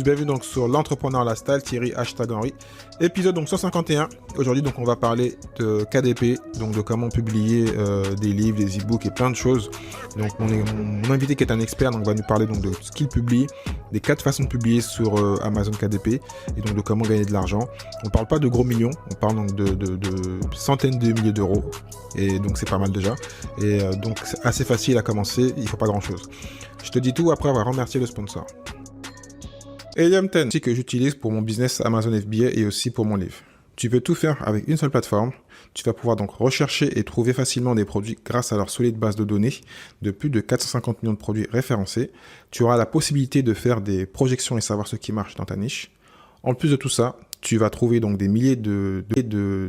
Bienvenue donc sur l'entrepreneur lifestyle, Thierry #Henry, épisode donc 151. Aujourd'hui donc on va parler de KDP, donc de comment publier des livres, des e-books et plein de choses. Donc mon invité qui est un expert donc va nous parler donc de ce qu'il publie, des 4 façons de publier sur Amazon KDP et donc de comment gagner de l'argent. On parle pas de gros millions, on parle donc de centaines de milliers d'euros et donc c'est pas mal déjà. Et donc c'est assez facile à commencer, il faut pas grand chose. Je te dis tout après avoir remercié le sponsor. Helium 10, que j'utilise pour mon business Amazon FBA et aussi pour mon livre. Tu peux tout faire avec une seule plateforme. Tu vas pouvoir donc rechercher et trouver facilement des produits grâce à leur solide base de données de plus de 450 millions de produits référencés. Tu auras la possibilité de faire des projections et savoir ce qui marche dans ta niche. En plus de tout ça, tu vas trouver donc des milliers de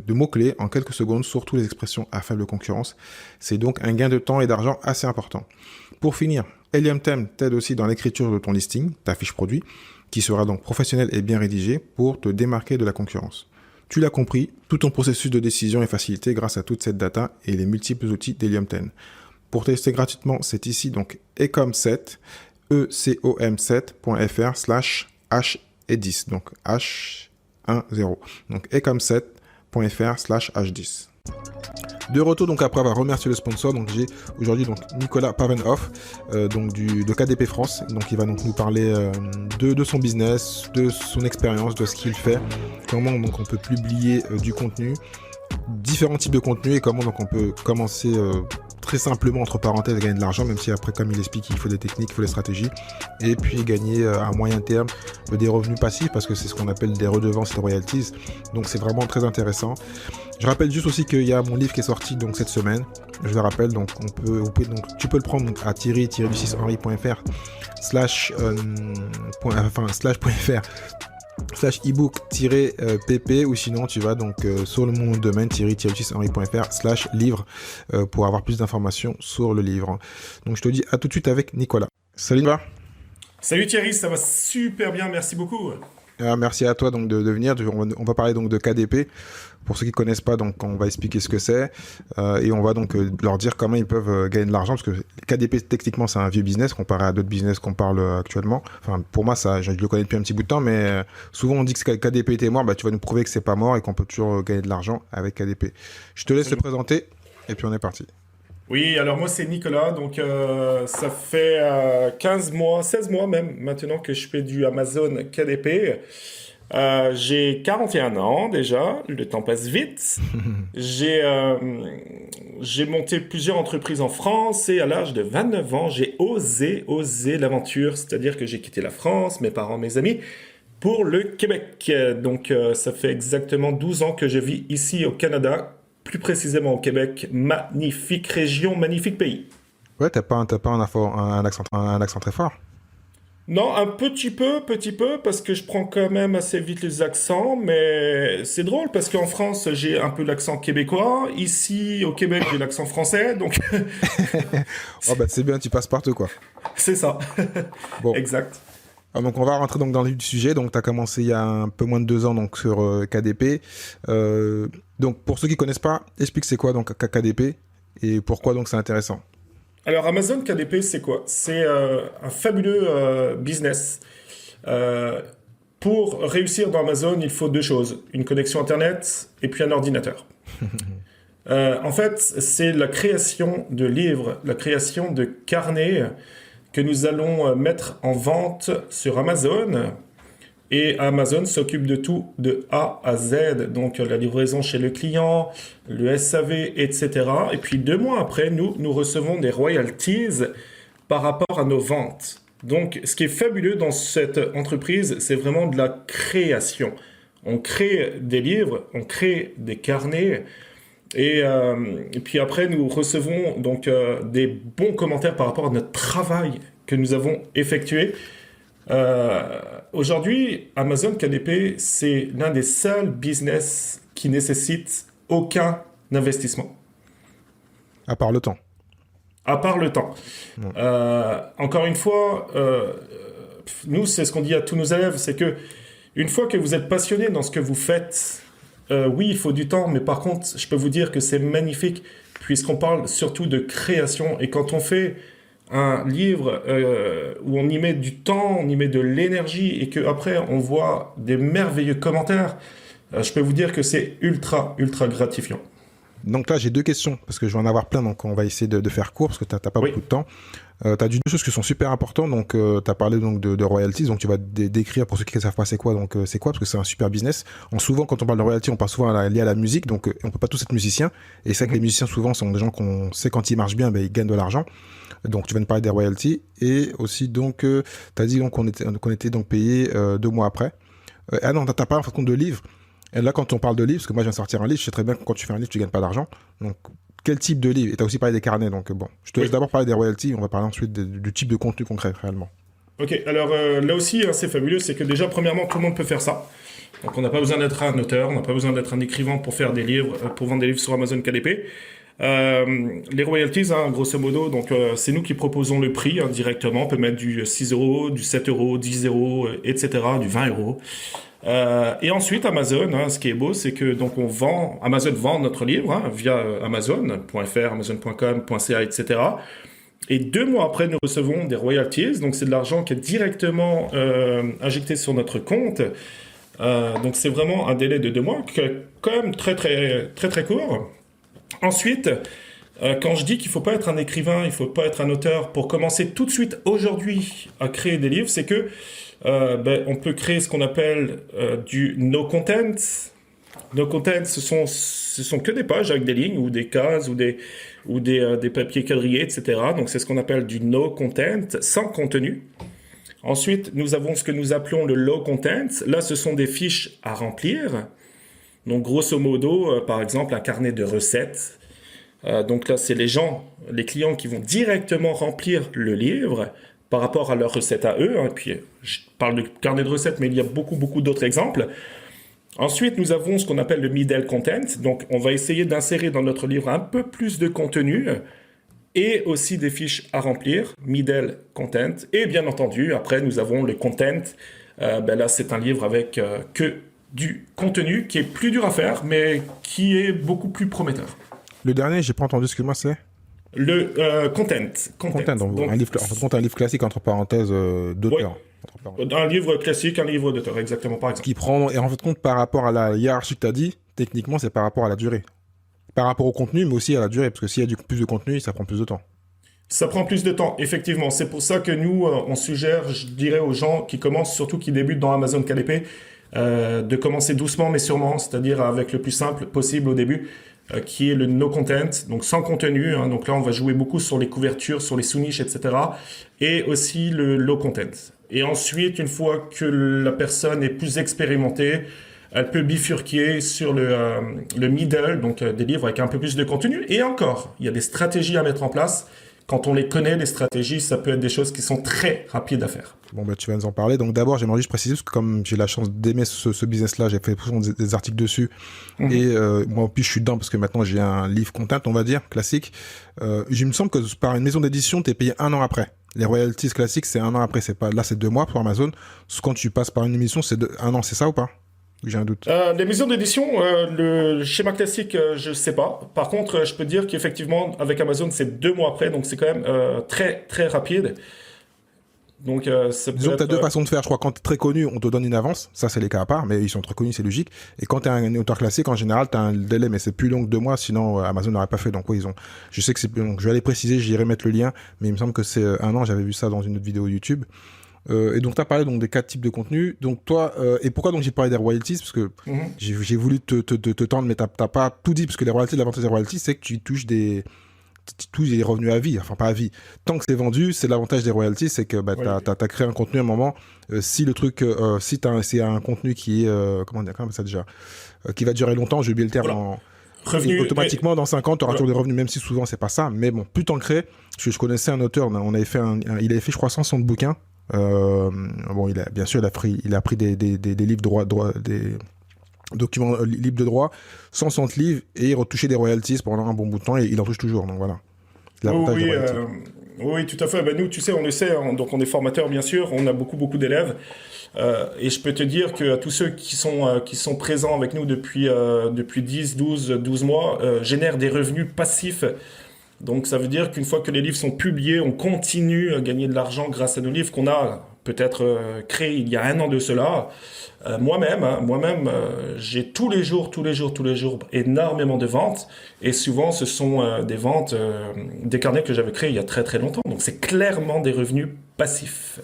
mots-clés en quelques secondes, surtout les expressions à faible concurrence. C'est donc un gain de temps et d'argent assez important. Pour finir, Helium 10 t'aide aussi dans l'écriture de ton listing, ta fiche produit, qui sera donc professionnel et bien rédigé pour te démarquer de la concurrence. Tu l'as compris, tout ton processus de décision est facilité grâce à toute cette data et les multiples outils d'Helium 10. Pour tester gratuitement, c'est ici donc ecom7, ecom7.fr/h10, donc H10, donc ecom7.fr/h10. De retour donc après avoir remercié le sponsor, donc j'ai aujourd'hui donc Nicolas Pavenhoff de KDP France, donc il va donc nous parler de son business, de son expérience, de ce qu'il fait, comment donc on peut publier du contenu, différents types de contenu et comment donc on peut commencer très simplement entre parenthèses à gagner de l'argent, même si après comme il explique il faut des techniques, il faut des stratégies et puis gagner à moyen terme des revenus passifs parce que c'est ce qu'on appelle des redevances et des royalties, donc c'est vraiment très intéressant. Je rappelle juste aussi qu'il y a mon livre qui est sorti donc cette semaine. Je le rappelle, donc tu peux le prendre donc, à thierry-henry.fr /ebook-pp ou sinon tu vas donc sur le mon domaine thierry-henry.fr/livre pour avoir plus d'informations sur le livre. Donc je te dis à tout de suite avec Nicolas. Salut Nicolas. Salut Thierry, ça va super bien, merci beaucoup. Merci à toi donc de venir. On va parler donc de KDP. Pour ceux qui connaissent pas, donc on va expliquer ce que c'est et on va donc leur dire comment ils peuvent gagner de l'argent parce que KDP techniquement c'est un vieux business comparé à d'autres business qu'on parle actuellement. Enfin pour moi ça, je le connais depuis un petit bout de temps, mais souvent on dit que KDP était mort. Bah tu vas nous prouver que c'est pas mort et qu'on peut toujours gagner de l'argent avec KDP. Je te laisse le présenter et puis on est parti. Oui, alors moi c'est Nicolas, donc ça fait 15 mois, 16 mois même maintenant que je fais du Amazon KDP. J'ai 41 ans déjà, le temps passe vite. J'ai monté plusieurs entreprises en France et à l'âge de 29 ans, j'ai osé l'aventure, c'est-à-dire que j'ai quitté la France, mes parents, mes amis, pour le Québec. Donc ça fait exactement 12 ans que je vis ici au Canada, plus précisément au Québec, magnifique région, magnifique pays. Ouais, t'as pas un accent très fort. Non, un petit peu, parce que je prends quand même assez vite les accents, mais c'est drôle parce qu'en France, j'ai un peu l'accent québécois. Ici, au Québec, j'ai l'accent français, donc Oh bah c'est bien, tu passes partout quoi. c'est ça. Bon. Exact. Donc on va rentrer donc dans le vif du sujet. Donc tu as commencé il y a un peu moins de 2 ans donc sur KDP. Donc pour ceux qui connaissent pas, explique c'est quoi donc KDP et pourquoi donc c'est intéressant. Alors Amazon KDP, c'est quoi? C'est un fabuleux business. Pour réussir dans Amazon, il faut 2 choses, une connexion Internet et puis un ordinateur. En fait, c'est la création de livres, la création de carnets que nous allons mettre en vente sur Amazon. Et Amazon s'occupe de tout, de A à Z, donc la livraison chez le client, le SAV, etc. Et puis 2 mois après, nous recevons des royalties par rapport à nos ventes. Donc ce qui est fabuleux dans cette entreprise, c'est vraiment de la création. On crée des livres, on crée des carnets, et puis après, nous recevons donc des bons commentaires par rapport à notre travail que nous avons effectué. Aujourd'hui, Amazon KDP, c'est l'un des seuls business qui nécessite aucun investissement. À part le temps. À part le temps. Encore une fois, nous, c'est ce qu'on dit à tous nos élèves, c'est que une fois que vous êtes passionné dans ce que vous faites, oui, il faut du temps, mais par contre, je peux vous dire que c'est magnifique, puisqu'on parle surtout de création. Et quand on fait un livre où on y met du temps, on y met de l'énergie et qu'après on voit des merveilleux commentaires, je peux vous dire que c'est ultra, ultra gratifiant. Donc là, j'ai 2 questions, parce que je vais en avoir plein, donc on va essayer de faire court, parce que t'as pas Oui. beaucoup de temps. Tu as dit 2 choses qui sont super importantes, donc tu as parlé donc, de royalties, donc tu vas décrire pour ceux qui ne savent pas c'est quoi, donc c'est quoi, parce que c'est un super business. Souvent, quand on parle de royalties, on parle souvent lié à la musique, donc on peut pas tous être musicien, et c'est vrai que les musiciens, souvent, sont des gens qu'on sait quand ils marchent bien, ben, ils gagnent de l'argent. Donc tu vas nous parler des royalties, et aussi donc, tu as dit donc, qu'on était donc payé 2 mois après. Ah non, t'as parlé en fait de livres. Et là, quand on parle de livres, parce que moi, je viens de sortir un livre, je sais très bien que quand tu fais un livre, tu gagnes pas d'argent. Donc, quel type de livre? Et tu as aussi parlé des carnets, donc bon. Je te laisse d'abord parler des royalties, on va parler ensuite du type de contenu concret, réellement. Ok, alors là aussi, hein, c'est fabuleux, c'est que déjà, premièrement, tout le monde peut faire ça. Donc, on n'a pas besoin d'être un auteur, on n'a pas besoin d'être un écrivain pour faire des livres, pour vendre des livres sur Amazon KDP. Les royalties, hein, grosso modo, donc c'est nous qui proposons le prix hein, directement. On peut mettre du 6 euros, du 7 euros, 10 euros, etc., du 20 euros. Et ensuite, Amazon, hein, ce qui est beau, c'est que donc Amazon vend notre livre hein, via Amazon.fr, Amazon.com, .ca, etc. Et 2 mois après, nous recevons des royalties. Donc, c'est de l'argent qui est directement injecté sur notre compte. Donc, c'est vraiment un délai de 2 mois, qui est quand même très, très, très, très court. Ensuite, quand je dis qu'il ne faut pas être un écrivain, il ne faut pas être un auteur pour commencer tout de suite aujourd'hui à créer des livres, c'est que on peut créer ce qu'on appelle du no content. No content, ce sont que des pages avec des lignes ou des cases ou des papiers quadrillés, etc. Donc c'est ce qu'on appelle du no content, sans contenu. Ensuite, nous avons ce que nous appelons le low content. Là, ce sont des fiches à remplir. Donc grosso modo, par exemple, un carnet de recettes. Donc là, c'est les clients qui vont directement remplir le livre par rapport à leurs recettes à eux. Hein. Puis, je parle de carnet de recettes, mais il y a beaucoup, beaucoup d'autres exemples. Ensuite, nous avons ce qu'on appelle le middle content. Donc, on va essayer d'insérer dans notre livre un peu plus de contenu et aussi des fiches à remplir, middle content. Et bien entendu, après, nous avons le content. Là, c'est un livre avec que du contenu qui est plus dur à faire, mais qui est beaucoup plus prometteur. Le dernier, j'ai pas entendu ce que moi c'est. Le content. Content, donc un livre classique, entre parenthèses, d'auteur. Ouais. Un livre classique, un livre d'auteur, exactement, par exemple. Qui prend, et en fait, compte par rapport à la hiérarchie que tu as dit, techniquement, c'est par rapport à la durée. Par rapport au contenu, mais aussi à la durée, parce que s'il y a plus de contenu, ça prend plus de temps. Ça prend plus de temps, effectivement. C'est pour ça que nous, on suggère, je dirais aux gens qui commencent, surtout qui débutent dans Amazon KDP, de commencer doucement mais sûrement, c'est-à-dire avec le plus simple possible au début, qui est le no content, donc sans contenu. Hein, donc là, on va jouer beaucoup sur les couvertures, sur les sous-niches, etc. Et aussi le low content. Et ensuite, une fois que la personne est plus expérimentée, elle peut bifurquer sur le middle, donc des livres avec un peu plus de contenu. Et encore, il y a des stratégies à mettre en place. Quand on les connaît, les stratégies, ça peut être des choses qui sont très rapides à faire. Bon, tu vas nous en parler. Donc d'abord, j'aimerais juste préciser, parce que comme j'ai la chance d'aimer ce business-là, j'ai fait des articles dessus. Et moi, en plus, je suis dedans, parce que maintenant, j'ai un livre content, on va dire, classique. Il me semble que par une maison d'édition, tu es payé 1 an après. Les royalties classiques, c'est 1 an après. Là, c'est 2 mois pour Amazon. Quand tu passes par une émission, c'est 1 an, c'est ça ou pas? J'ai un doute. Les maisons d'édition, le schéma classique, je sais pas. Par contre, je peux dire qu'effectivement, avec Amazon, c'est 2 mois après, donc c'est quand même très, très rapide. Donc, disons que tu as 2 façons de faire. Je crois que quand tu es très connu, on te donne une avance. Ça, c'est les cas à part, mais ils sont très connus, c'est logique. Et quand tu es un auteur classique, en général, tu as un délai, mais c'est plus long que 2 mois, sinon Amazon n'aurait pas fait. Donc, oui, je sais que c'est plus long. Je vais aller préciser, j'irai mettre le lien, mais il me semble que c'est 1 an. J'avais vu ça dans une autre vidéo YouTube. Et donc, tu as parlé donc, des 4 types de contenus. Donc, toi, et pourquoi donc j'ai parlé des royalties? Parce que j'ai voulu te tendre, mais tu n'as pas tout dit. Parce que les royalties, l'avantage des royalties, c'est que tu touches des revenus à vie. Enfin, pas à vie. Tant que c'est vendu, c'est l'avantage des royalties, c'est que tu as créé un contenu à un moment. Si le truc, c'est un contenu qui est, comment ça déjà, qui va durer longtemps, j'ai oublié le terme. Voilà. Revenu, automatiquement, dans 5 ans, tu auras toujours des revenus, même si souvent, c'est pas ça. Mais bon, plus t'en crées. Je connaissais un auteur, il avait fait, je crois, 160 bouquins. Bon, bien sûr, il a pris des livres des documents libres de droit, 160 livres, et il retouchait des royalties pendant un bon bout de temps, et il en touche toujours. Donc voilà. Oui, tout à fait. Nous, tu sais, on le sait, donc on est formateur, bien sûr, on a beaucoup d'élèves. Et je peux te dire que tous ceux qui sont présents avec nous depuis 10, 12 mois génèrent des revenus passifs Donc ça veut dire qu'une fois que les livres sont publiés, on continue à gagner de l'argent grâce à nos livres qu'on a peut-être créés il y a 1 an de cela. Moi-même, j'ai tous les jours, énormément de ventes. Et souvent, ce sont des ventes, des carnets que j'avais créés il y a très très longtemps. Donc c'est clairement des revenus passifs.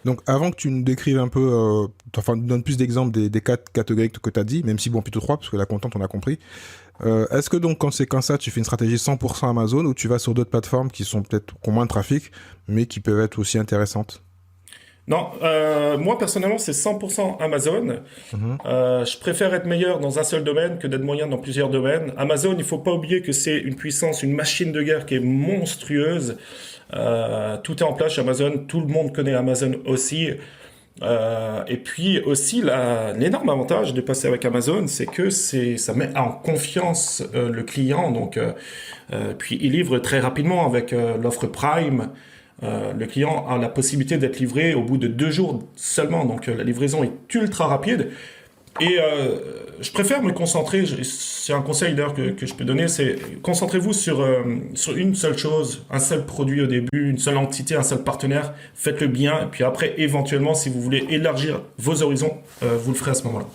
Donc, avant que tu nous décrives un peu, nous donnes plus d'exemples des 4 catégories que tu as dit, même si bon, plutôt 3, parce que la contente, on a compris. Est-ce que donc, quand c'est comme ça, tu fais une stratégie 100% Amazon ou tu vas sur d'autres plateformes qui sont peut-être, qui ont moins de trafic, mais qui peuvent être aussi intéressantes? Non, moi personnellement, c'est 100% Amazon. Mhm. Je préfère être meilleur dans un seul domaine que d'être moyen dans plusieurs domaines. Amazon, il faut pas oublier que c'est une puissance, une machine de guerre qui est monstrueuse. Tout est en place chez Amazon, tout le monde connaît Amazon aussi. Et puis aussi, l'énorme avantage de passer avec Amazon, c'est que ça met en confiance le client. Donc, puis il livre très rapidement avec l'offre Prime. Le client a la possibilité d'être livré au bout de 2 jours seulement. Donc, la livraison est ultra rapide. Et je préfère me concentrer, c'est un conseil d'ailleurs que je peux donner, c'est concentrez-vous sur une seule chose, un seul produit au début, une seule entité, un seul partenaire, faites-le bien, et puis après, éventuellement, si vous voulez élargir vos horizons, vous le ferez à ce moment-là.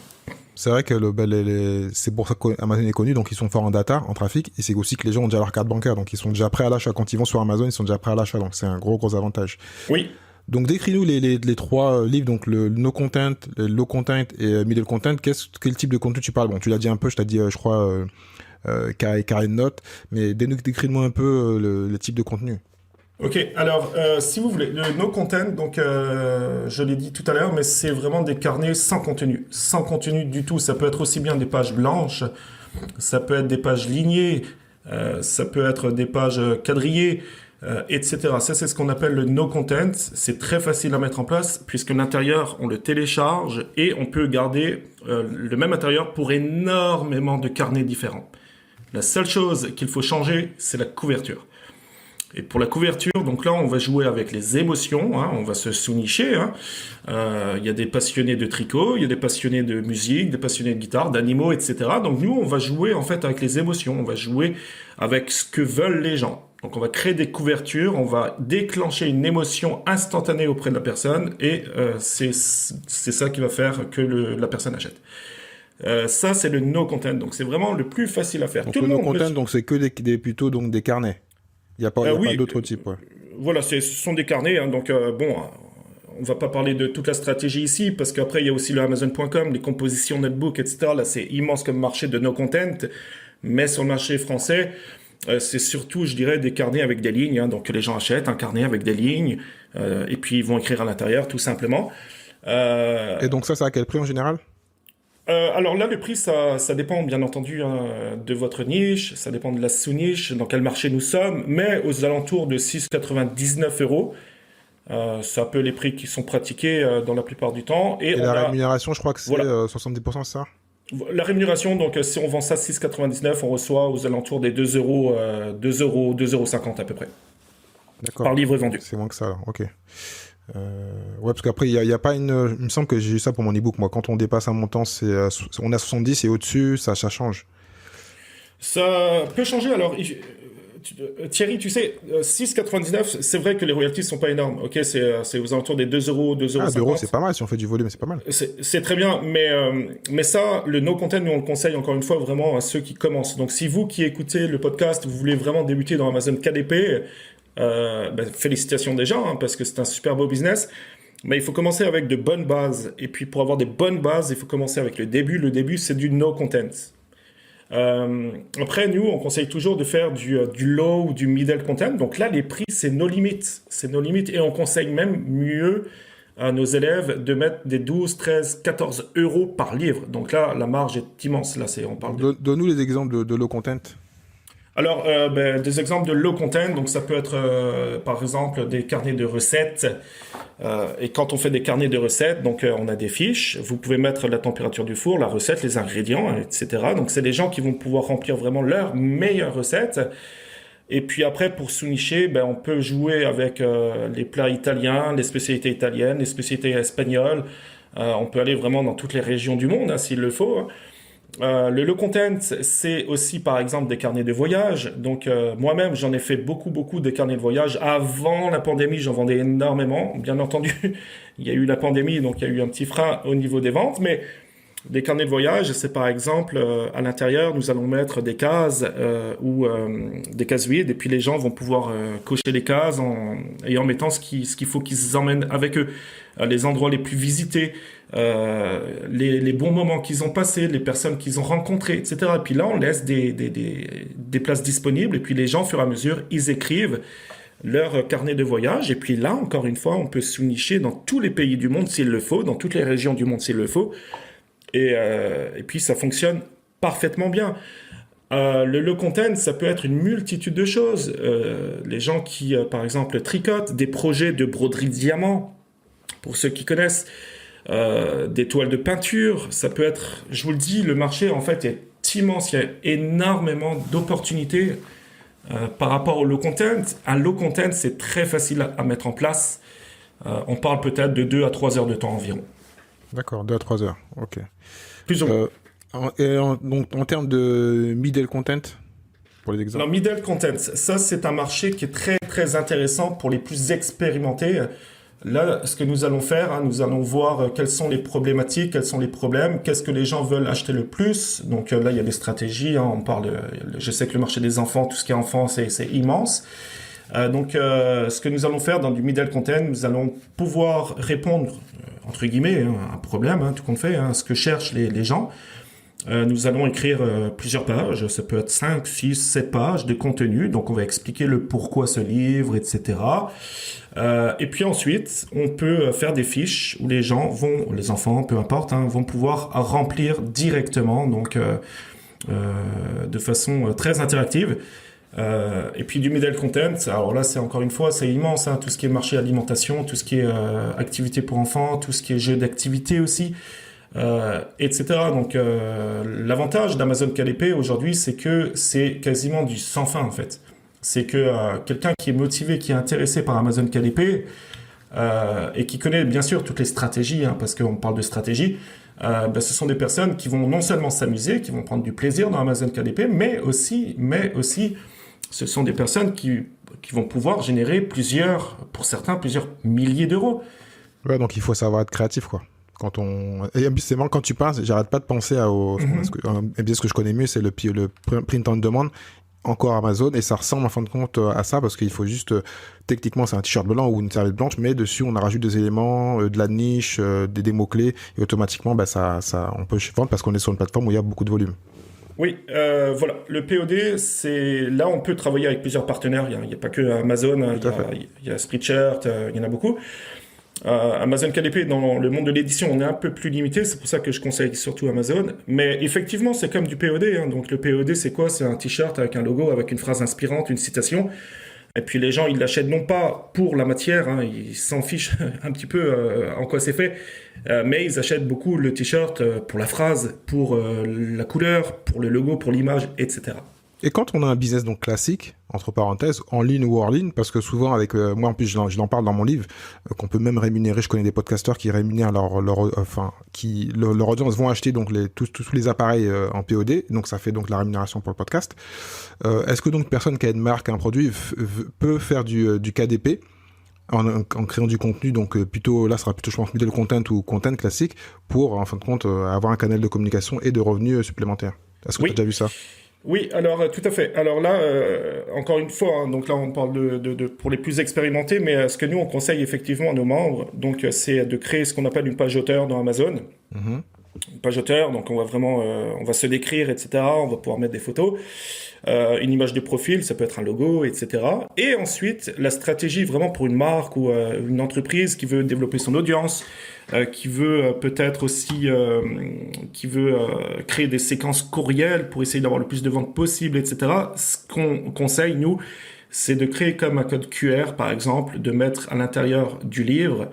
C'est vrai que c'est pour ça qu'Amazon est connu, donc ils sont forts en data, en trafic, et c'est aussi que les gens ont déjà leur carte bancaire, donc ils sont déjà prêts à l'achat. Quand ils vont sur Amazon, ils sont déjà prêts à l'achat, donc c'est un gros avantage. Oui. Donc décris-nous les 3 livres, donc le no content, le low content et middle content. Quel type de contenu tu parles? Bon, tu l'as dit un peu, je t'ai dit, je crois, carré de notes, mais décris-nous un peu le type de contenu. Ok, alors si vous voulez, le no content, donc je l'ai dit tout à l'heure, mais c'est vraiment des carnets sans contenu du tout. Ça peut être aussi bien des pages blanches, ça peut être des pages lignées, ça peut être des pages quadrillées, etc. Ça, c'est ce qu'on appelle le no content. C'est très facile à mettre en place puisque l'intérieur, on le télécharge et on peut garder le même intérieur pour énormément de carnets différents. La seule chose qu'il faut changer, c'est la couverture. Et pour la couverture, donc là, on va jouer avec les émotions, hein, on va se sous-nicher. Hein. Y a des passionnés de tricot, il y a des passionnés de musique, des passionnés de guitare, d'animaux, etc. Donc nous, on va jouer en fait avec les émotions, on va jouer avec ce que veulent les gens. Donc on va créer des couvertures, on va déclencher une émotion instantanée auprès de la personne et c'est ça qui va faire que la personne achète. Ça, c'est le no content, donc c'est vraiment le plus facile à faire. Donc le no content, donc c'est que plutôt donc des carnets. Il n'y a pas, oui, pas d'autres types, ouais. Voilà, ce sont des carnets, hein, donc bon, on va pas parler de toute la stratégie ici, parce qu'après, il y a aussi le Amazon.com, les compositions netbook, etc. Là, c'est immense comme marché de no content, mais sur le marché français, c'est surtout, je dirais, des carnets avec des lignes, hein, donc les gens achètent un carnet avec des lignes, et puis ils vont écrire à l'intérieur, tout simplement. Et donc ça a quel prix en général? Alors là, le prix, ça dépend bien entendu hein, de votre niche, ça dépend de la sous-niche, dans quel marché nous sommes, mais aux alentours de 6,99 euros. C'est un peu les prix qui sont pratiqués dans la plupart du temps. Et la rémunération, je crois que c'est voilà. 70%, c'est ça? La rémunération, donc si on vend ça 6,99, on reçoit aux alentours des 2 euros, 2,50 à peu près. D'accord. Par livre vendu. C'est moins que ça, alors. Ok. Ouais, parce qu'après, il y a pas une. Il me semble que j'ai eu ça pour mon ebook. Moi, quand on dépasse un montant, on a 70 et au-dessus, ça change. Ça peut changer. Alors, Thierry, tu sais, 6,99, c'est vrai que les royalties sont pas énormes. Ok, c'est aux alentours des 2 euros, 2,50 euros. 2 euros, c'est pas mal si on fait du volume, c'est pas mal. C'est très bien, mais ça, le no content, nous on le conseille encore une fois vraiment à ceux qui commencent. Donc, si vous qui écoutez le podcast, vous voulez vraiment débuter dans Amazon KDP. Félicitations déjà, hein, parce que c'est un super beau business. Mais il faut commencer avec de bonnes bases. Et puis pour avoir des bonnes bases, il faut commencer avec le début. Le début, c'est du no content. Après, nous, on conseille toujours de faire du low ou du middle content. Donc là, les prix, c'est nos limites. C'est nos limites. Et on conseille même mieux à nos élèves de mettre des 12, 13, 14 euros par livre. Donc là, la marge est immense. Là, on parle Donne-nous les exemples de low content. Alors, des exemples de low content, donc ça peut être par exemple des carnets de recettes. Et quand on fait des carnets de recettes, donc on a des fiches. Vous pouvez mettre la température du four, la recette, les ingrédients, etc. Donc c'est des gens qui vont pouvoir remplir vraiment leurs meilleures recettes. Et puis après, pour sous-nicher, on peut jouer avec les plats italiens, les spécialités italiennes, les spécialités espagnoles. On peut aller vraiment dans toutes les régions du monde, hein, s'il le faut. Hein. Le low content, c'est aussi par exemple des carnets de voyage. Donc moi-même, j'en ai fait beaucoup de carnets de voyage. Avant la pandémie, j'en vendais énormément. Bien entendu, il y a eu la pandémie, donc il y a eu un petit frein au niveau des ventes. Mais des carnets de voyage, c'est par exemple à l'intérieur, nous allons mettre des cases ou des cases vides, et puis les gens vont pouvoir cocher les cases et en mettant ce qu'il faut qu'ils emmènent avec eux, les endroits les plus visités, les bons moments qu'ils ont passés, les personnes qu'ils ont rencontrées, etc. Et puis là, on laisse des places disponibles, et puis les gens, au fur et à mesure, ils écrivent leur carnet de voyage. Et puis là, encore une fois, on peut se nicher dans tous les pays du monde s'il le faut, dans toutes les régions du monde s'il le faut. Et puis ça fonctionne parfaitement bien. Le low content, ça peut être une multitude de choses. Les gens qui, par exemple, tricotent, des projets de broderie diamant, pour ceux qui connaissent, des toiles de peinture, ça peut être, je vous le dis, le marché en fait est immense, il y a énormément d'opportunités par rapport au low content. Un low content, c'est très facile à mettre en place. On parle peut-être de 2 à 3 heures de temps environ. D'accord, 2 à 3 heures, ok. Plus ou moins. Donc, en termes de middle content, pour les exemples. Non, middle content, ça c'est un marché qui est très intéressant pour les plus expérimentés. Là, ce que nous allons faire, nous allons voir quelles sont les problématiques, quels sont les problèmes, qu'est-ce que les gens veulent acheter le plus. Donc là, il y a des stratégies. On parle, je sais que le marché des enfants, tout ce qui est enfants, c'est immense. Donc, ce que nous allons faire dans du middle content, nous allons pouvoir répondre, entre guillemets, à un problème, tout compte fait, ce que cherchent les gens. Nous allons écrire plusieurs pages, ça peut être 5, 6, 7 pages de contenu, donc on va expliquer le pourquoi ce livre, etc. Et puis ensuite, on peut faire des fiches où les gens vont, les enfants, peu importe, vont pouvoir remplir directement, donc de façon très interactive. Et puis du middle content, alors là c'est encore une fois c'est immense, tout ce qui est marché alimentation, tout ce qui est activité pour enfants, tout ce qui est jeu d'activité aussi, etc. Donc l'avantage d'Amazon KDP aujourd'hui, c'est que c'est quasiment du sans fin en fait. C'est que quelqu'un qui est motivé, qui est intéressé par Amazon KDP et qui connaît bien sûr toutes les stratégies, parce qu'on parle de stratégie, ce sont des personnes qui vont non seulement s'amuser, qui vont prendre du plaisir dans Amazon KDP, mais aussi ce sont des personnes qui vont pouvoir générer pour certains, plusieurs milliers d'euros. Ouais, donc il faut savoir être créatif, quoi. Et c'est marrant quand tu parles, j'arrête pas de penser un business que je connais mieux, c'est le print on demand, encore Amazon, et ça ressemble en fin de compte à ça, parce qu'il faut juste, techniquement c'est un t-shirt blanc ou une serviette blanche, mais dessus on rajoute des éléments, de la niche, des mots-clés, et automatiquement on peut vendre parce qu'on est sur une plateforme où il y a beaucoup de volume. Oui, voilà. Le POD, là on peut travailler avec plusieurs partenaires. Il n'y a pas que Amazon, il y a Spreadshirt, il y en a beaucoup. Amazon KDP, dans le monde de l'édition, on est un peu plus limité. C'est pour ça que je conseille surtout Amazon. Mais effectivement, c'est comme du POD. Donc le POD, c'est quoi? C'est un t-shirt avec un logo, avec une phrase inspirante, une citation. Et puis les gens, ils l'achètent non pas pour la matière, ils s'en fichent un petit peu en quoi c'est fait, mais ils achètent beaucoup le t-shirt pour la phrase, pour la couleur, pour le logo, pour l'image, etc. Et quand on a un business donc classique, entre parenthèses, en ligne ou hors ligne, parce que souvent avec moi en plus je l'en parle dans mon livre, qu'on peut même rémunérer. Je connais des podcasteurs qui rémunèrent leur audience vont acheter donc tous les appareils en POD, donc ça fait donc la rémunération pour le podcast. Est-ce que donc une personne qui a une marque, un produit peut faire du KDP en créant du contenu, donc plutôt là sera plutôt je pense middle content ou content classique pour en fin de compte avoir un canal de communication et de revenus supplémentaires. Est-ce que tu as déjà vu ça? Oui, alors tout à fait. Alors là, encore une fois, donc là on parle de pour les plus expérimentés, mais ce que nous on conseille effectivement à nos membres, donc c'est de créer ce qu'on appelle une page auteur dans Amazon. Mm-hmm. Une page auteur, donc on va vraiment, on va se décrire, etc. On va pouvoir mettre des photos, une image de profil, ça peut être un logo, etc. Et ensuite, la stratégie vraiment pour une marque ou une entreprise qui veut développer son audience, qui veut peut-être aussi créer des séquences courriels pour essayer d'avoir le plus de ventes possible, etc. Ce qu'on conseille, nous, c'est de créer comme un code QR, par exemple, de mettre à l'intérieur du livre,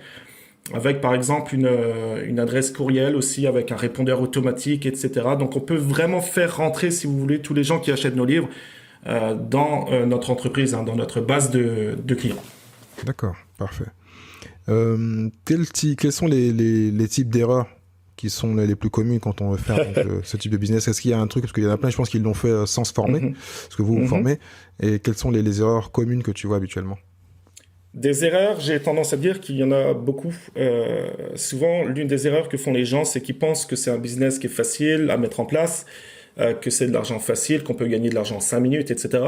avec par exemple une adresse courriel aussi, avec un répondeur automatique, etc. Donc on peut vraiment faire rentrer, si vous voulez, tous les gens qui achètent nos livres dans notre entreprise, dans notre base de clients. D'accord, parfait. Quels sont les types d'erreurs qui sont les plus communes quand on veut faire ce type de business? Est-ce qu'il y a un truc, parce qu'il y en a plein, je pense qu'ils l'ont fait sans se former, parce que vous formez, et quelles sont les erreurs communes que tu vois habituellement? Des erreurs, j'ai tendance à dire qu'il y en a beaucoup. Souvent, l'une des erreurs que font les gens, c'est qu'ils pensent que c'est un business qui est facile à mettre en place, que c'est de l'argent facile, qu'on peut gagner de l'argent en 5 minutes, etc.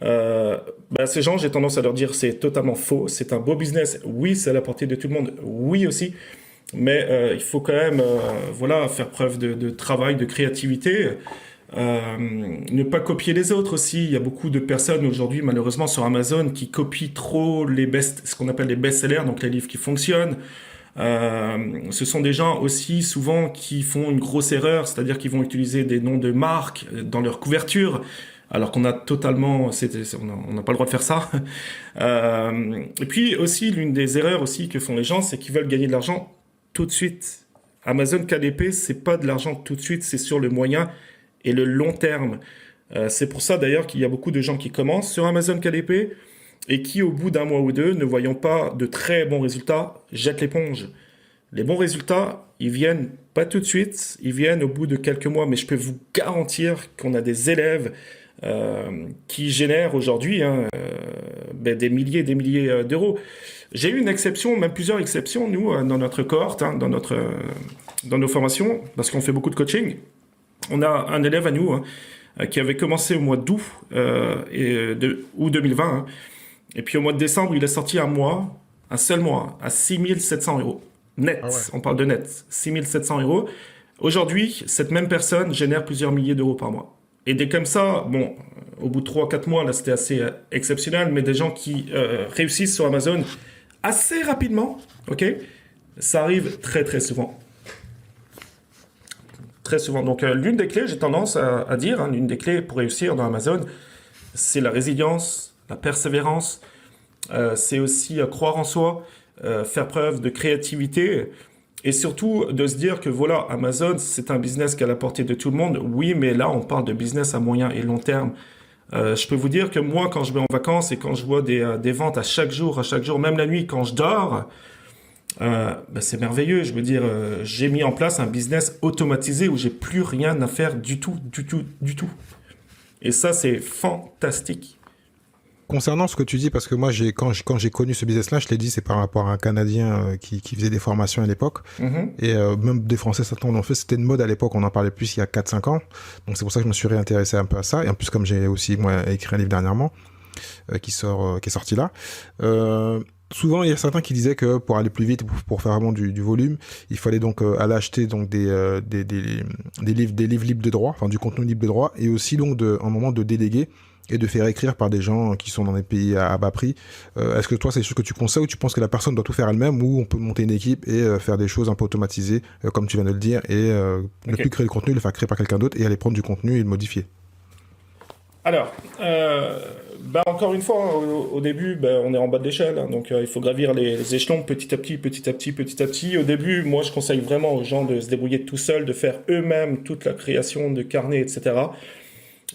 Ces gens, j'ai tendance à leur dire c'est totalement faux. C'est un beau business. Oui, c'est à la portée de tout le monde. Oui aussi. Mais il faut quand même faire preuve de travail, de créativité. Ne pas copier les autres aussi. Il y a beaucoup de personnes aujourd'hui, malheureusement, sur Amazon qui copient trop ce qu'on appelle les best-sellers, donc les livres qui fonctionnent. Ce sont des gens aussi souvent qui font une grosse erreur, c'est-à-dire qu'ils vont utiliser des noms de marques dans leur couverture, alors qu'on a totalement, on n'a pas le droit de faire ça. Et puis aussi, l'une des erreurs aussi que font les gens, c'est qu'ils veulent gagner de l'argent tout de suite. Amazon KDP, c'est pas de l'argent tout de suite, c'est sur le moyen et le long terme. C'est pour ça d'ailleurs qu'il y a beaucoup de gens qui commencent sur Amazon KDP et qui, au bout d'un mois ou deux, ne voyant pas de très bons résultats, jettent l'éponge. Les bons résultats, ils viennent pas tout de suite, ils viennent au bout de quelques mois, mais je peux vous garantir qu'on a des élèves qui génèrent aujourd'hui des milliers et des milliers d'euros. J'ai eu une exception, même plusieurs exceptions, nous, dans notre cohorte, dans nos formations, parce qu'on fait beaucoup de coaching. On a un élève à nous qui avait commencé au mois d'août août 2020. Et puis au mois de décembre, il est sorti un seul mois, à 6 700 euros. Net, ah ouais. On parle de net, 6 700 euros. Aujourd'hui, cette même personne génère plusieurs milliers d'euros par mois. Et des comme ça, bon, au bout de 3-4 mois, là c'était assez exceptionnel, mais des gens qui réussissent sur Amazon assez rapidement, ok, ça arrive très très souvent. Très souvent. Donc, l'une des clés, j'ai tendance à dire, l'une des clés pour réussir dans Amazon, c'est la résilience, la persévérance. C'est aussi croire en soi, faire preuve de créativité et surtout de se dire que voilà, Amazon, c'est un business qui est à la portée de tout le monde. Oui, mais là, on parle de business à moyen et long terme. Je peux vous dire que moi, quand je vais en vacances et quand je vois des ventes à chaque jour, même la nuit, quand je dors, c'est merveilleux. Je veux dire, j'ai mis en place un business automatisé où j'ai plus rien à faire du tout. Et ça, c'est fantastique. Concernant ce que tu dis, parce que moi, quand j'ai connu ce business-là, je l'ai dit, c'est par rapport à un Canadien qui faisait des formations à l'époque. Et même des Français, certains l'ont fait. C'était une mode à l'époque, on en parlait plus il y a 4-5 ans. Donc c'est pour ça que je me suis réintéressé un peu à ça. Et en plus, comme j'ai aussi moi écrit un livre dernièrement, qui est sorti là, souvent, il y a certains qui disaient que pour aller plus vite, pour faire vraiment du volume, il fallait donc aller acheter donc des livres libres de droit, enfin du contenu libre de droit, et aussi donc un moment de déléguer et de faire écrire par des gens qui sont dans des pays à bas prix. Est-ce que toi, c'est ce que tu conseilles ou tu penses que la personne doit tout faire elle-même ou on peut monter une équipe et faire des choses un peu automatisées, comme tu viens de le dire, et ne plus créer le contenu, le faire créer par quelqu'un d'autre et aller prendre du contenu et le modifier? Alors, encore une fois, au début, on est en bas de l'échelle, donc il faut gravir les échelons petit à petit. Au début, moi, je conseille vraiment aux gens de se débrouiller tout seuls, de faire eux-mêmes toute la création de carnets, etc.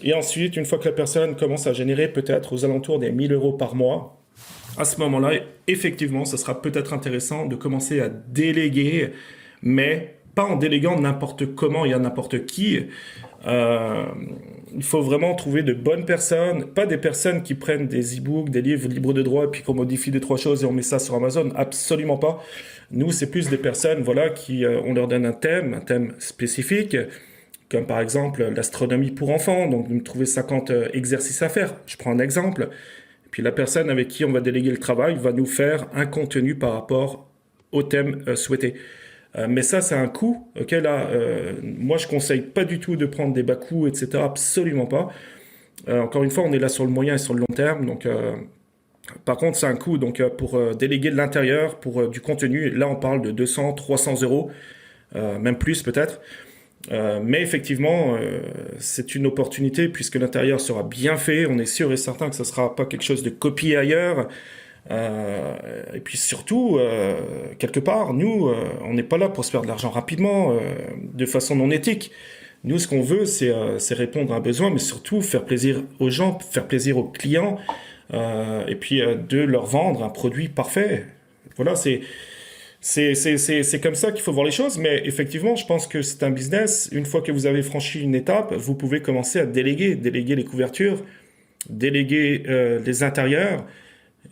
Et ensuite, une fois que la personne commence à générer peut-être aux alentours des 1 000 euros par mois, à ce moment-là, effectivement, ça sera peut-être intéressant de commencer à déléguer, mais pas en déléguant n'importe comment et à n'importe qui. Il faut vraiment trouver de bonnes personnes, pas des personnes qui prennent des e-books, des livres libres de droit, et puis qu'on modifie 2-3 choses et on met ça sur Amazon. Absolument pas. Nous, c'est plus des personnes, qui, on leur donne un thème spécifique, comme par exemple l'astronomie pour enfants. Donc, nous trouver 50 exercices à faire. Je prends un exemple. Et puis, la personne avec qui on va déléguer le travail va nous faire un contenu par rapport au thème souhaité. Mais ça, c'est un coût. Okay, là, moi, je conseille pas du tout de prendre des bas coûts, etc. Absolument pas. Encore une fois, on est là sur le moyen et sur le long terme. Donc, par contre, c'est un coût. Donc, pour déléguer de l'intérieur, pour du contenu, là, on parle de 200, 300 euros, même plus peut-être. Mais effectivement, c'est une opportunité puisque l'intérieur sera bien fait. On est sûr et certain que ce ne sera pas quelque chose de copié ailleurs. Et puis surtout, quelque part, nous, on n'est pas là pour se faire de l'argent rapidement, de façon non éthique. Nous, ce qu'on veut, c'est répondre à un besoin, mais surtout faire plaisir aux gens, faire plaisir aux clients, et puis de leur vendre un produit parfait. Voilà, C'est comme ça qu'il faut voir les choses, mais effectivement, je pense que c'est un business. Une fois que vous avez franchi une étape, vous pouvez commencer à déléguer les couvertures, déléguer les intérieurs.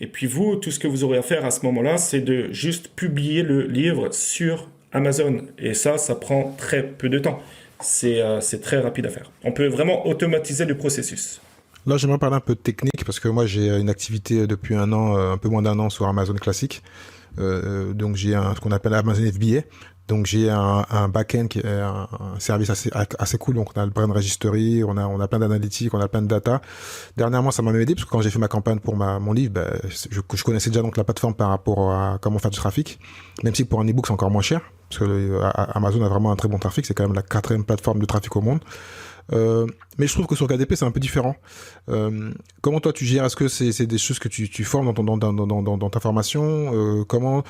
Et puis vous, tout ce que vous aurez à faire à ce moment-là, c'est de juste publier le livre sur Amazon. Et ça prend très peu de temps. C'est très rapide à faire. On peut vraiment automatiser le processus. Là, j'aimerais parler un peu de technique parce que moi, j'ai une activité depuis un an, un peu moins d'un an sur Amazon classique. Donc, j'ai ce qu'on appelle Amazon FBA. Donc, j'ai un back-end qui est un service assez cool. Donc, on a le brand registry, on a plein d'analytiques, on a plein de data. Dernièrement, ça m'a même aidé parce que quand j'ai fait ma campagne pour mon livre, je connaissais déjà donc la plateforme par rapport à comment faire du trafic. Même si pour un ebook, c'est encore moins cher parce que Amazon a vraiment un très bon trafic. C'est quand même la 4e plateforme de trafic au monde. Mais je trouve que sur KDP c'est un peu différent. Comment toi tu gères? Est-ce que c'est des choses que tu formes dans ta formation? Comment,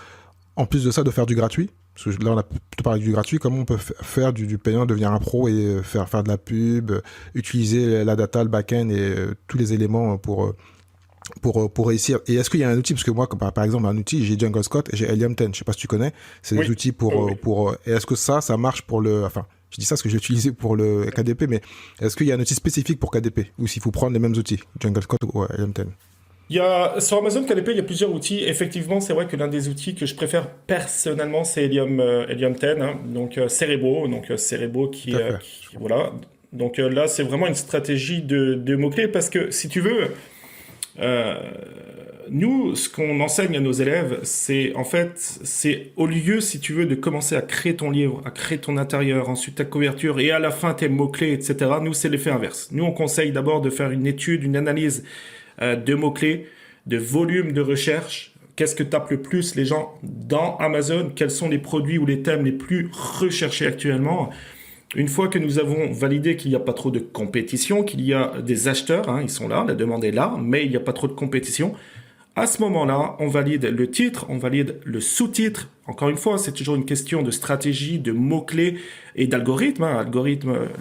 en plus de ça, de faire du gratuit? Parce que là on a plutôt parlé du gratuit. Comment on peut faire du payant, devenir un pro et faire de la pub, utiliser la data, le back-end et tous les éléments pour réussir? Et est-ce qu'il y a un outil? Parce que moi, par exemple, un outil, j'ai Jungle Scout et j'ai Helium 10. Je sais pas si tu connais. C'est des outils et est-ce que ça marche pour enfin, je dis ça parce que j'ai utilisé pour le KDP, mais est-ce qu'il y a un outil spécifique pour KDP ou s'il faut prendre les mêmes outils, Jungle Scout ou Helium 10? Sur Amazon KDP, il y a plusieurs outils. Effectivement, c'est vrai que l'un des outils que je préfère personnellement, c'est Helium 10, hein. Donc Cerebro voilà. Donc là, c'est vraiment une stratégie de mots-clés parce que si tu veux, nous, ce qu'on enseigne à nos élèves, c'est au lieu, si tu veux, de commencer à créer ton livre, à créer ton intérieur, ensuite ta couverture et à la fin tes mots-clés, etc. Nous, c'est l'effet inverse. Nous, on conseille d'abord de faire une étude, une analyse de mots-clés, de volume de recherche. Qu'est-ce que tapent le plus les gens dans Amazon? Quels sont les produits ou les thèmes les plus recherchés actuellement? Une fois que nous avons validé qu'il n'y a pas trop de compétition, qu'il y a des acheteurs, hein, ils sont là, la demande est là, mais il n'y a pas trop de compétition, à ce moment-là, on valide le titre, on valide le sous-titre. Encore une fois, c'est toujours une question de stratégie, de mots-clés et d'algorithme. Hein.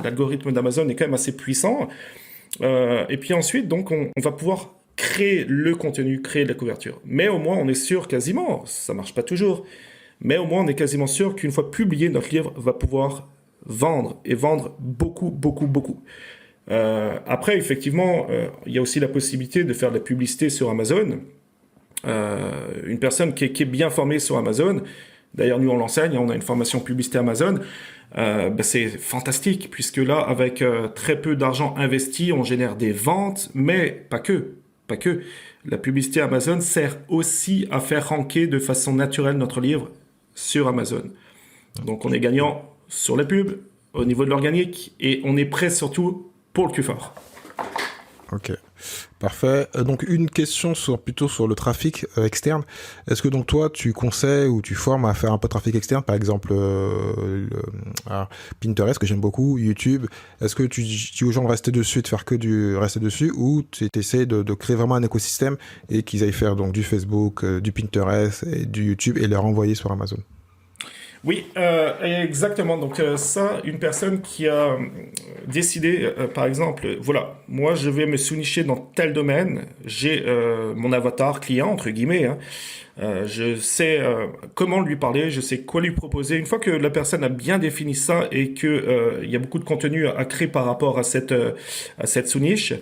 L'algorithme d'Amazon est quand même assez puissant. Et puis ensuite, donc, on va pouvoir créer le contenu, créer la couverture. Mais au moins, on est sûr quasiment, ça marche pas toujours, mais au moins, on est quasiment sûr qu'une fois publié, notre livre va pouvoir vendre et vendre beaucoup, beaucoup, beaucoup. Après, effectivement, il y a aussi la possibilité de faire de la publicité sur Amazon. Une personne qui est bien formée sur Amazon, d'ailleurs nous on l'enseigne, on a une formation publicité Amazon, c'est fantastique puisque là avec très peu d'argent investi on génère des ventes, mais pas que. La publicité Amazon sert aussi à faire ranker de façon naturelle notre livre sur Amazon. Donc on est gagnant sur la pub, au niveau de l'organique, et on est prêt surtout pour le Q4. Ok, parfait. Donc une question plutôt sur le trafic externe. Est-ce que donc toi tu conseilles ou tu formes à faire un peu de trafic externe, par exemple Pinterest que j'aime beaucoup, YouTube. Est-ce que tu dis aux gens de rester dessus, de faire que rester dessus, ou tu essaies de créer vraiment un écosystème et qu'ils aillent faire donc du Facebook, du Pinterest et du YouTube et les renvoyer sur Amazon? Oui, exactement. Donc ça, une personne qui a décidé, par exemple, voilà, moi je vais me sous-nicher dans tel domaine, j'ai mon avatar client, entre guillemets, hein. Je sais comment lui parler, je sais quoi lui proposer. Une fois que la personne a bien défini ça et que il y a beaucoup de contenu à créer par rapport à cette sous-niche,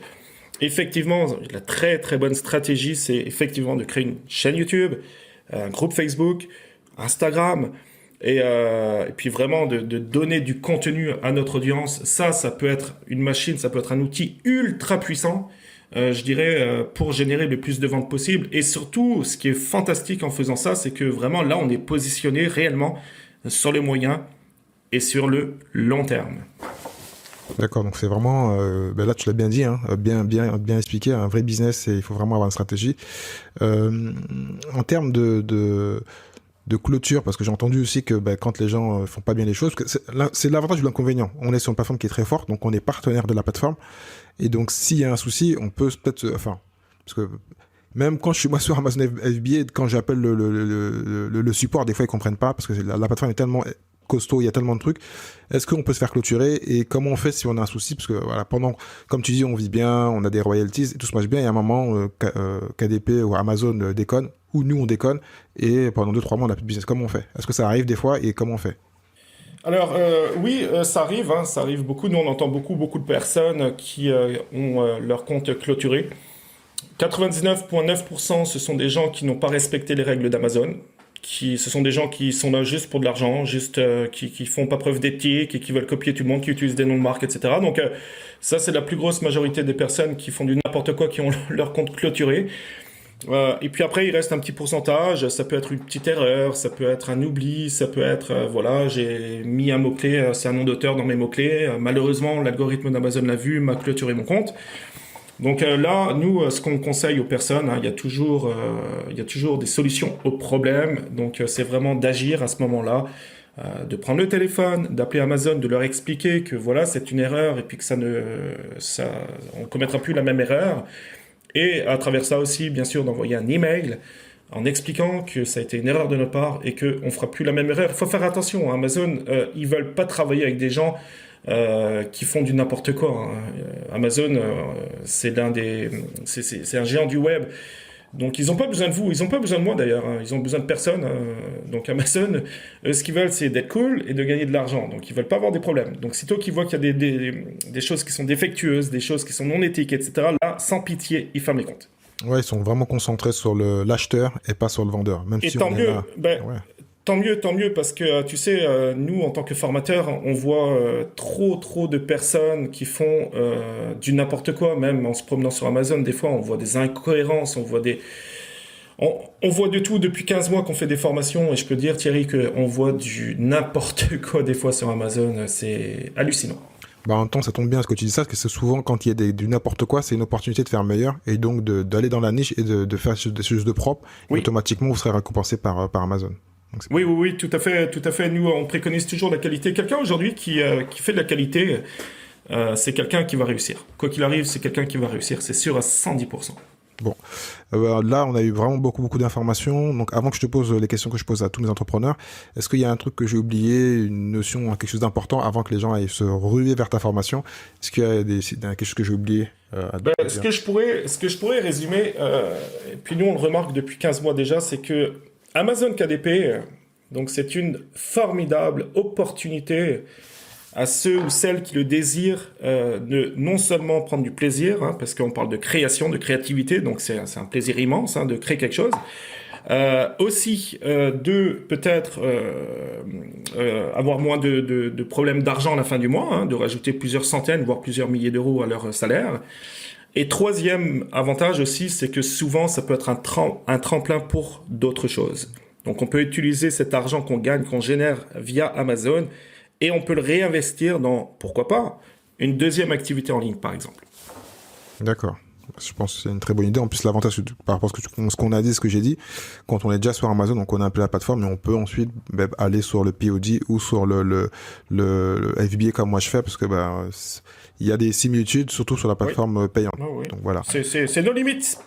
effectivement, la très très bonne stratégie, c'est effectivement de créer une chaîne YouTube, un groupe Facebook, Instagram. Et puis vraiment de donner du contenu à notre audience, ça peut être une machine, ça peut être un outil ultra puissant, je dirais, pour générer le plus de ventes possible. Et surtout, ce qui est fantastique en faisant ça, c'est que vraiment là, on est positionné réellement sur le moyen et sur le long terme. D'accord, donc c'est vraiment, là tu l'as bien dit, hein, bien expliqué, un vrai business et il faut vraiment avoir une stratégie. En termes de clôture, parce que j'ai entendu aussi que quand les gens font pas bien les choses, c'est l'avantage ou l'inconvénient. On est sur une plateforme qui est très forte, donc on est partenaire de la plateforme, et donc s'il y a un souci, on peut peut-être, parce que même quand je suis moi sur Amazon FBA, quand j'appelle le support, des fois ils comprennent pas, parce que la plateforme est tellement costaud, il y a tellement de trucs. Est-ce qu'on peut se faire clôturer et comment on fait si on a un souci? Parce que voilà, comme tu dis, on vit bien, on a des royalties, et tout se marche bien. Il y a un moment, KDP ou Amazon déconne, ou nous on déconne, et pendant 2-3 mois on n'a plus de business. Comment on fait? Est-ce que ça arrive des fois et comment on fait? Alors oui, ça arrive, hein, ça arrive beaucoup. Nous, on entend beaucoup de personnes qui ont leur compte clôturé. 99,9%, ce sont des gens qui n'ont pas respecté les règles d'Amazon. Ce sont des gens qui sont là juste pour de l'argent, juste qui font pas preuve d'éthique et qui veulent copier tout le monde, qui utilisent des noms de marque, etc. Donc ça, c'est la plus grosse majorité des personnes qui font du n'importe quoi, qui ont leur compte clôturé. Et puis après, il reste un petit pourcentage. Ça peut être une petite erreur, ça peut être un oubli, ça peut être, voilà, j'ai mis un mot-clé, c'est un nom d'auteur dans mes mots-clés. Malheureusement, l'algorithme d'Amazon l'a vu, m'a clôturé mon compte. Donc là, nous, ce qu'on conseille aux personnes, hein, il y a toujours des solutions aux problèmes. Donc c'est vraiment d'agir à ce moment-là, de prendre le téléphone, d'appeler Amazon, de leur expliquer que voilà, c'est une erreur et puis que on commettra plus la même erreur. Et à travers ça aussi, bien sûr, d'envoyer un email en expliquant que ça a été une erreur de notre part et qu'on ne fera plus la même erreur. Il faut faire attention, hein. Amazon, ils veulent pas travailler avec des gens qui font du n'importe quoi, hein. Amazon, c'est un géant du web. Donc ils n'ont pas besoin de vous, ils n'ont pas besoin de moi d'ailleurs, hein. Ils ont besoin de personne. Donc Amazon, ce qu'ils veulent, c'est d'être cool et de gagner de l'argent. Donc ils veulent pas avoir des problèmes. Donc sitôt qu'ils voient qu'il y a des choses qui sont défectueuses, des choses qui sont non éthiques, etc., là, sans pitié, ils ferment les comptes. Ouais, ils sont vraiment concentrés sur l'acheteur et pas sur le vendeur. Même Et si tant on est mieux, là. Ouais. tant mieux, parce que tu sais, nous, en tant que formateurs, on voit trop de personnes qui font du n'importe quoi, même en se promenant sur Amazon. Des fois, on voit des incohérences, on voit de tout depuis 15 mois qu'on fait des formations, et je peux dire, Thierry, qu'on voit du n'importe quoi des fois sur Amazon. C'est hallucinant. Bah, en même temps, ça tombe bien ce que tu dis ça, parce que c'est souvent quand il y a du n'importe quoi, c'est une opportunité de faire meilleur, et donc d'aller dans la niche et de faire des choses de propre. Oui. Et automatiquement, vous serez récompensé par Amazon. Donc, Oui, tout à fait. Nous, on préconise toujours la qualité. Quelqu'un aujourd'hui qui fait de la qualité, c'est quelqu'un qui va réussir. Quoi qu'il arrive, c'est quelqu'un qui va réussir, c'est sûr à 110%. Bon, là on a eu vraiment beaucoup d'informations. Donc avant que je te pose les questions que je pose à tous mes entrepreneurs, est-ce qu'il y a un truc que j'ai oublié, une notion, quelque chose d'important avant que les gens aillent se ruer vers ta formation? Est-ce qu'il y a quelque chose que j'ai oublié ce que je pourrais résumer, et puis nous on le remarque depuis 15 mois déjà, c'est que Amazon KDP, donc c'est une formidable opportunité à ceux ou celles qui le désirent de non seulement prendre du plaisir, hein, parce qu'on parle de création, de créativité, donc c'est un plaisir immense, hein, de créer quelque chose. Aussi de peut-être avoir moins de problèmes d'argent à la fin du mois, hein, de rajouter plusieurs centaines, voire plusieurs milliers d'euros à leur salaire. Et troisième avantage aussi, c'est que souvent ça peut être un tremplin pour d'autres choses. Donc on peut utiliser cet argent qu'on gagne, qu'on génère via Amazon, et on peut le réinvestir dans, pourquoi pas, une deuxième activité en ligne, par exemple. D'accord. Je pense que c'est une très bonne idée. En plus, l'avantage, par rapport à ce qu'on a dit, ce que j'ai dit, quand on est déjà sur Amazon, on connaît un peu la plateforme, et on peut ensuite aller sur le POD ou sur le FBA comme moi je fais, parce que il y a des similitudes, surtout sur la plateforme payante. Oh, oui. Donc voilà. C'est nos limites.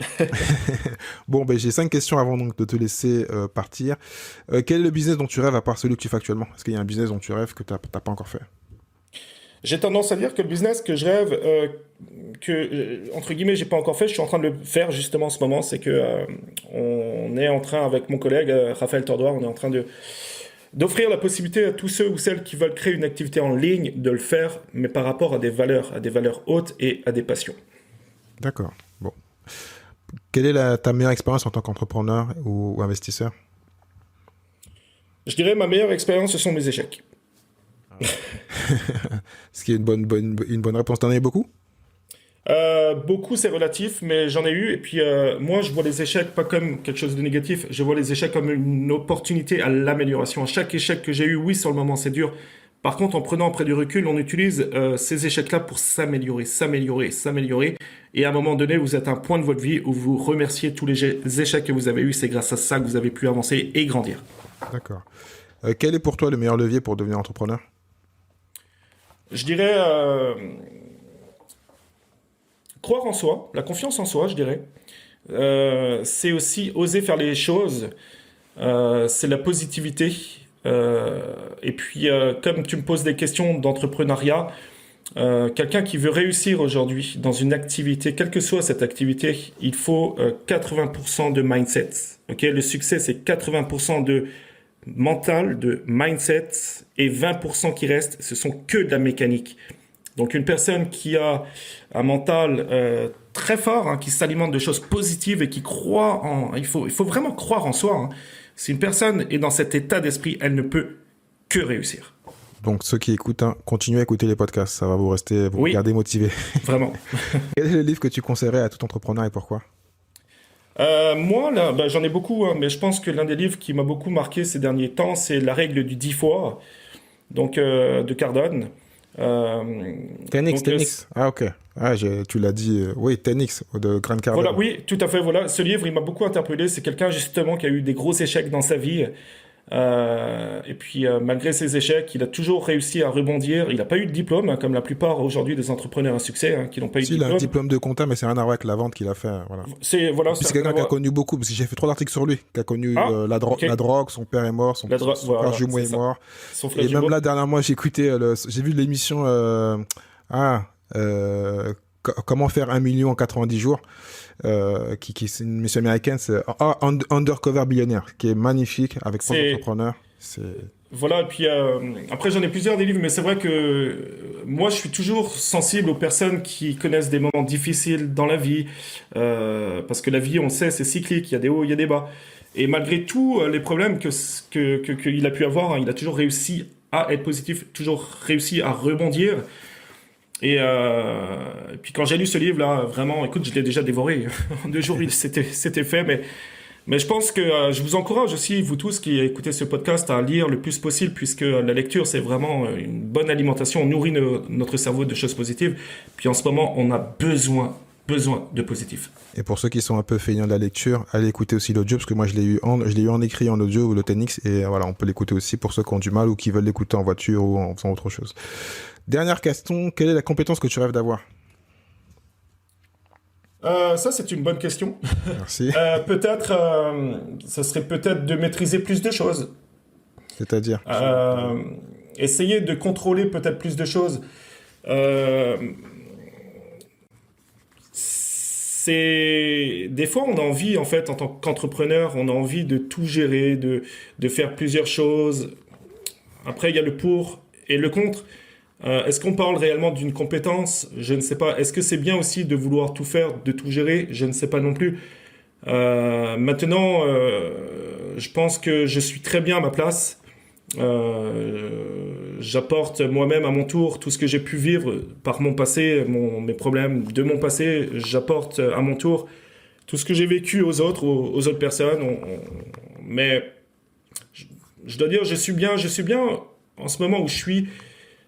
Bon, j'ai 5 questions avant donc de te laisser partir. Quel est le business dont tu rêves à part celui que tu fais actuellement? Est-ce qu'il y a un business dont tu rêves que tu n'as pas encore fait? J'ai tendance à dire que le business que je rêve, entre guillemets, j'ai pas encore fait, je suis en train de le faire justement en ce moment, c'est que on est en train, avec mon collègue Raphaël Tordoir, on est en train d'offrir la possibilité à tous ceux ou celles qui veulent créer une activité en ligne de le faire, mais par rapport à des valeurs hautes et à des passions. D'accord. Bon. Quelle est ta meilleure expérience en tant qu'entrepreneur ou investisseur? Je dirais ma meilleure expérience, ce sont mes échecs. Ce qui est une bonne réponse. T'en as eu beaucoup? Beaucoup, c'est relatif, mais j'en ai eu. Et puis, moi, je vois les échecs pas comme quelque chose de négatif. Je vois les échecs comme une opportunité à l'amélioration. À chaque échec que j'ai eu, oui, sur le moment, c'est dur. Par contre, en prenant près du recul, on utilise ces échecs-là pour s'améliorer. Et à un moment donné, vous êtes à un point de votre vie où vous remerciez tous les échecs que vous avez eus. C'est grâce à ça que vous avez pu avancer et grandir. D'accord. Quel est pour toi le meilleur levier pour devenir entrepreneur? Je dirais croire en soi, la confiance en soi, je dirais. C'est aussi oser faire les choses. C'est la positivité. Et puis, comme tu me poses des questions d'entrepreneuriat, quelqu'un qui veut réussir aujourd'hui dans une activité, quelle que soit cette activité, il faut 80% de mindset. Okay, le succès, c'est 80% de mental, de mindset, et 20% qui reste, ce sont que de la mécanique. Donc une personne qui a un mental très fort, hein, qui s'alimente de choses positives et qui croit en... Il faut vraiment croire en soi. Hein. Si une personne est dans cet état d'esprit, elle ne peut que réussir. Donc ceux qui écoutent, hein, continuez à écouter les podcasts, ça va vous garder motivé. Vraiment. Quel est le livre que tu conseillerais à tout entrepreneur et pourquoi? Moi, là, j'en ai beaucoup, hein, mais je pense que l'un des livres qui m'a beaucoup marqué ces derniers temps, c'est La règle du 10 fois, donc de Cardone. 10x. Ah, ok. Ah, tu l'as dit. Oui, 10x de Grant Cardone. Voilà, oui, tout à fait. Voilà. Ce livre, il m'a beaucoup interpellé. C'est quelqu'un, justement, qui a eu des gros échecs dans sa vie. Et puis, malgré ses échecs, il a toujours réussi à rebondir. Il n'a pas eu de diplôme, hein, comme la plupart aujourd'hui des entrepreneurs à succès, hein, qui n'ont pas eu de diplôme. Il a un diplôme de comptable, mais c'est rien à voir avec la vente qu'il a fait. Voilà. C'est quelqu'un qui a connu beaucoup, parce que j'ai fait 3 articles sur lui, qui a connu la drogue, son père est mort, son frère jumeau est mort. Et même là, dernièrement, j'ai vu l'émission Comment faire 1 million en 90 jours. C'est une mission américaine, c'est Undercover Billionaire, qui est magnifique, avec 100 entrepreneurs. Voilà, et puis après j'en ai plusieurs des livres, mais c'est vrai que moi je suis toujours sensible aux personnes qui connaissent des moments difficiles dans la vie, parce que la vie, on le sait, c'est cyclique, il y a des hauts, il y a des bas. Et malgré tous les problèmes qu'il a pu avoir, hein, il a toujours réussi à être positif, toujours réussi à rebondir. Et puis quand j'ai lu ce livre-là, vraiment, écoute, je l'ai déjà dévoré. En 2 jours, c'était fait. Mais je pense que je vous encourage aussi, vous tous qui écoutez ce podcast, à lire le plus possible, puisque la lecture, c'est vraiment une bonne alimentation. On nourrit notre cerveau de choses positives. Puis en ce moment, on a besoin de positif. Et pour ceux qui sont un peu feignants de la lecture, allez écouter aussi l'audio, parce que moi je l'ai eu en écrit en audio, le 10x, et voilà, on peut l'écouter aussi pour ceux qui ont du mal ou qui veulent l'écouter en voiture ou en faisant autre chose. Dernière question, quelle est la compétence que tu rêves d'avoir? Ça, c'est une bonne question. Merci. Ça serait peut-être de maîtriser plus de choses. C'est-à-dire essayer de contrôler peut-être plus de choses. Des fois, on a envie, en fait, en tant qu'entrepreneur, on a envie de tout gérer, de faire plusieurs choses. Après, il y a le pour et le contre. Est-ce qu'on parle réellement d'une compétence? Je ne sais pas. Est-ce que c'est bien aussi de vouloir tout faire, de tout gérer? Je ne sais pas non plus. Maintenant, je pense que je suis très bien à ma place. J'apporte moi-même à mon tour tout ce que j'ai pu vivre par mon passé, mes problèmes de mon passé. J'apporte à mon tour tout ce que j'ai vécu aux autres personnes. Mais je dois dire, je suis bien en ce moment où je suis.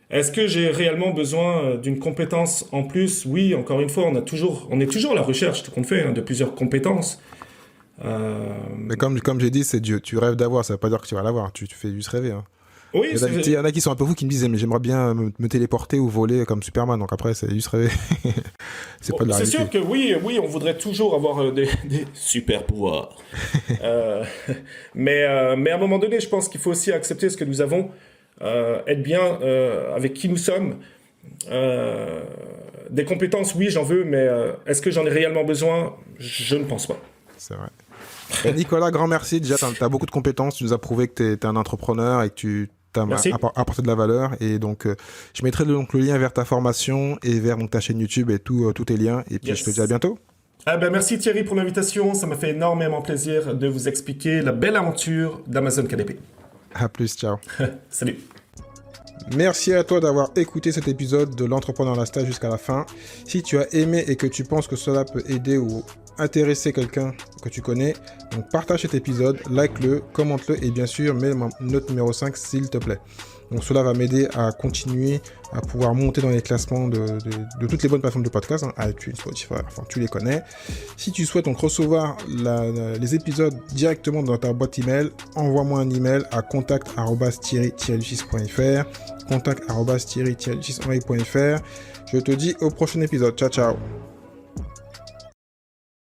Est-ce que j'ai réellement besoin d'une compétence en plus? Oui, encore une fois, on est toujours à la recherche, tout qu'on fait, hein, de plusieurs compétences. Mais comme j'ai dit, tu rêves d'avoir, ça veut pas dire que tu vas l'avoir, tu fais juste rêver. Hein. Oui, il y en a qui sont un peu fous qui me disent mais j'aimerais bien me téléporter ou voler comme Superman, donc après c'est juste rêver. C'est pas de la réalité. C'est sûr que oui, on voudrait toujours avoir des super pouvoirs. Mais à un moment donné, je pense qu'il faut aussi accepter ce que nous avons, être bien avec qui nous sommes. Des compétences, oui, j'en veux, mais est-ce que j'en ai réellement besoin? Je ne pense pas. C'est vrai. Et Nicolas, grand merci. Déjà, tu as beaucoup de compétences. Tu nous as prouvé que tu es un entrepreneur et que tu as apporté de la valeur. Et donc, je mettrai le lien vers ta formation et vers ta chaîne YouTube et tous tes liens. Et puis, je te dis à bientôt. Merci Thierry pour l'invitation. Ça m'a fait énormément plaisir de vous expliquer la belle aventure d'Amazon KDP. À plus, ciao. Salut. Merci à toi d'avoir écouté cet épisode de l'Entrepreneur Lifestyle jusqu'à la fin. Si tu as aimé et que tu penses que cela peut aider ou intéresser quelqu'un que tu connais, donc partage cet épisode, like-le, commente-le et bien sûr mets note numéro 5 s'il te plaît. Donc cela va m'aider à continuer à pouvoir monter dans les classements de toutes les bonnes plateformes de podcast, hein, iTunes, Spotify, enfin tu les connais. Si tu souhaites donc recevoir les épisodes directement dans ta boîte email, envoie-moi un email à contact@thierry-6.fr, contact@thierry-6.fr. Je te dis au prochain épisode. Ciao ciao.